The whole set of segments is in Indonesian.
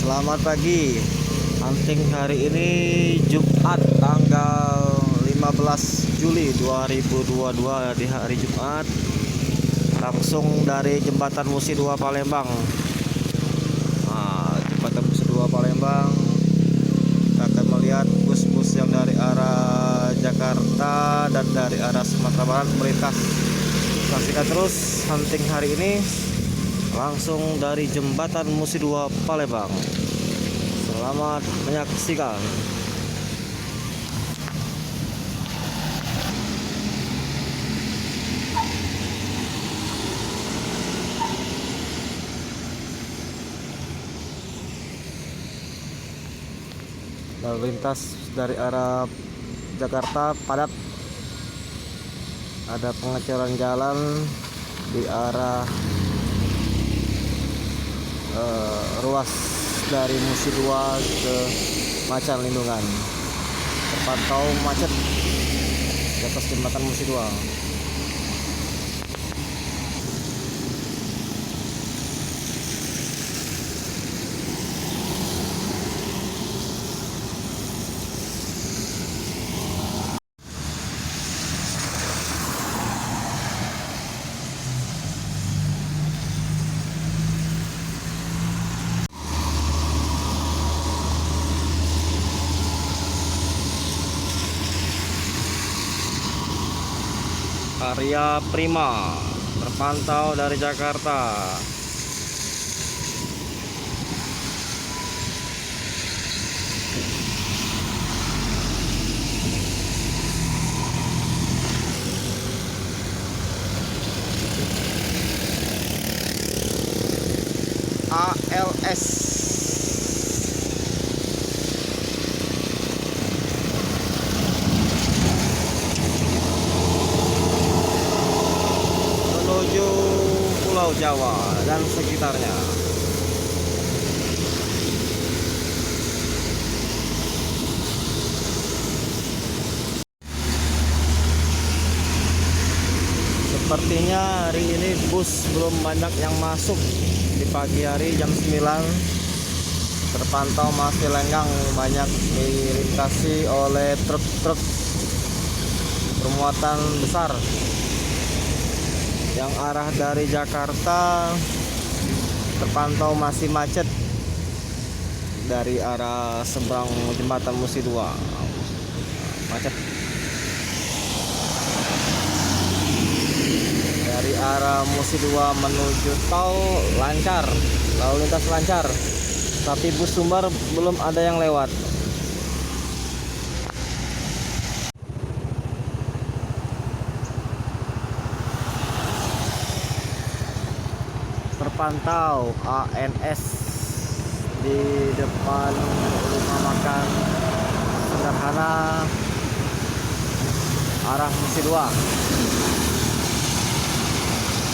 Selamat pagi. Hunting hari ini Jumat tanggal 15 Juli 2022 di hari Jumat. Langsung dari Jembatan Musi 2 Palembang. Jembatan Musi 2 Palembang. Kita akan melihat bus-bus yang dari arah Jakarta dan dari arah Sumatera Barat melintas. Saksikan terus hunting hari ini langsung dari Jembatan Musi 2 Palembang. Selamat menyaksikan. Lalu lintas dari arah Jakarta padat. Ada pengecoran jalan di arah ruas dari Musi 2 ke Macan Lindungan. Terpantau macet di atas jembatan Musi 2. Arya Prima terpantau dari Jakarta. ALS menuju Pulau Jawa dan sekitarnya. Sepertinya hari ini bus belum banyak yang masuk. Di pagi hari jam 9 terpantau masih lenggang, banyak dilintasi oleh truk-truk bermuatan besar yang arah dari Jakarta. Terpantau masih macet dari arah seberang jembatan Musi 2, macet. Dari arah Musi 2 menuju tol lancar, lalu lintas lancar, tapi bus Sumbar belum ada yang lewat. Terpantau ANS di depan rumah makan sederhana arah Musi 2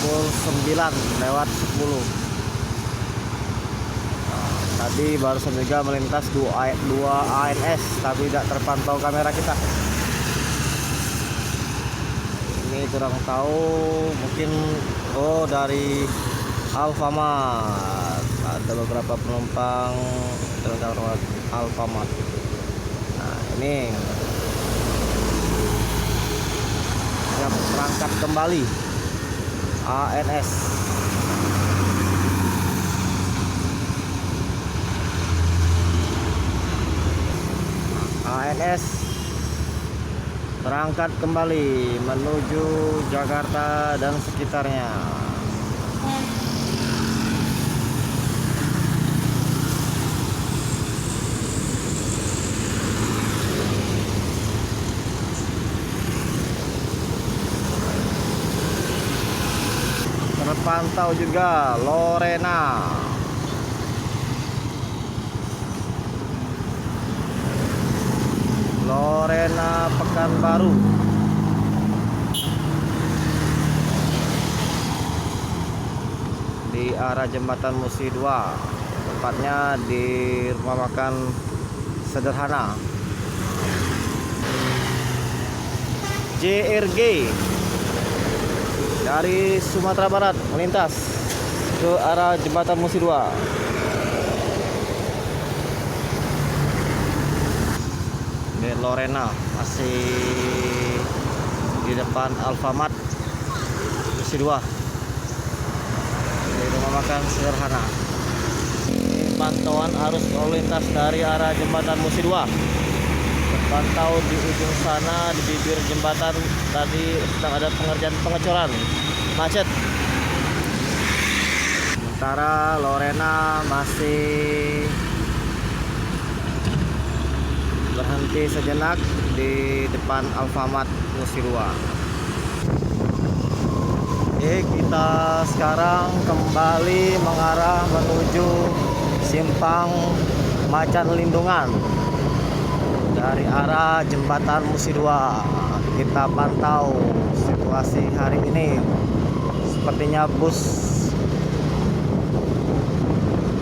pukul 9:10. Tadi barusan juga melintas dua ANS, tapi tidak terpantau kamera kita. Ini kurang tahu, mungkin dari Alfamart. Ada beberapa penumpang dari Alfamart. Nah, ini siap berangkat kembali ANS. ANS berangkat kembali menuju Jakarta dan sekitarnya. Terpantau juga Lorena. Lorena Pekanbaru. Di arah jembatan Musi 2, tepatnya di rumah makan sederhana JRG dari Sumatera Barat melintas ke arah jembatan Musi 2. Ini Lorena masih di depan Alfamart Musi 2. Ini rumah makan sederhana. Ini pantauan arus lalu lintas dari arah jembatan Musi 2. Terpantau di ujung sana, di bibir jembatan tadi sedang ada pengerjaan pengecoran, macet. Sementara Lorena masih berhenti sejenak di depan Alfamart Musi 2. Oke, kita sekarang kembali mengarah menuju simpang Macan Lindungan dari arah jembatan Musi 2. Kita pantau situasi hari ini. Sepertinya bus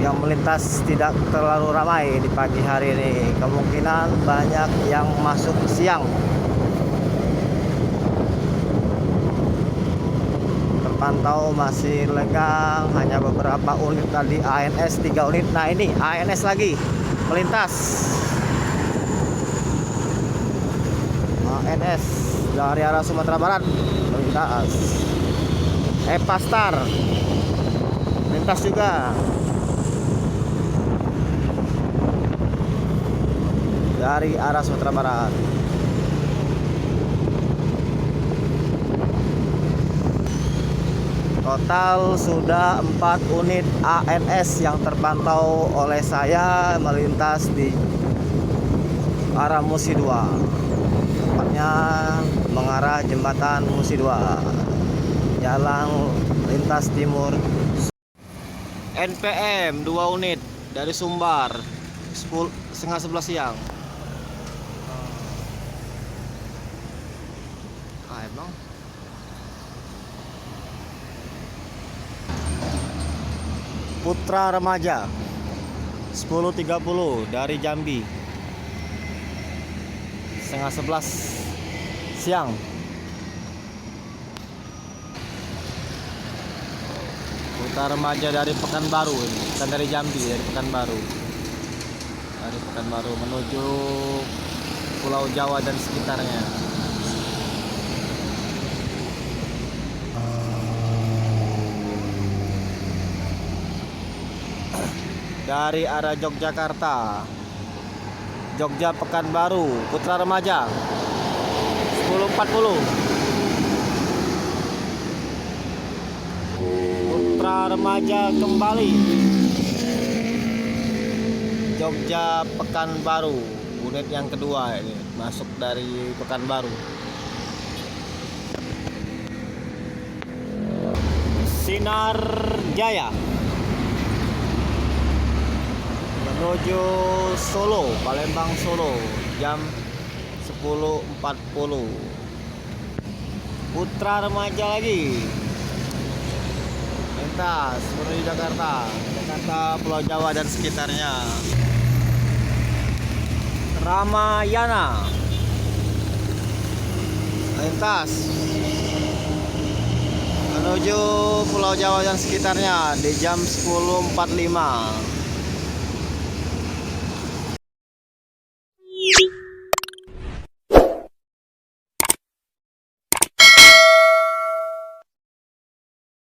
yang melintas tidak terlalu ramai di pagi hari ini. Kemungkinan banyak yang masuk siang. Terpantau masih lengang, hanya beberapa unit tadi ANS 3 unit. Nah ini ANS lagi melintas. ANS dari arah Sumatera Barat melintas. Epastar melintas juga. Dari arah Sumatera Barat. Total sudah 4 unit ANS yang terpantau oleh saya melintas di arah Musi 2. Tepatnya mengarah jembatan Musi 2. Jalan lintas timur. NPM 2 unit dari Sumbar, setengah 11 siang. Emang Putra Remaja 10.30 dari Jambi, setengah 11 siang. Putra Remaja dari Pekanbaru, bukan dari Jambi, dari Pekanbaru. Dari Pekanbaru menuju Pulau Jawa dan sekitarnya. Dari arah Yogyakarta, Jogja Pekanbaru, Putra Remaja 10.40. Putra Remaja kembali Jogja Pekanbaru, unit yang kedua ini masuk dari Pekanbaru. Sinar Jaya menuju Solo, Palembang Solo, jam 10.40. Putra Remaja lagi lintas menuju Jakarta, Pulau Jawa dan sekitarnya. Ramayana lintas menuju Pulau Jawa dan sekitarnya di jam 10.45.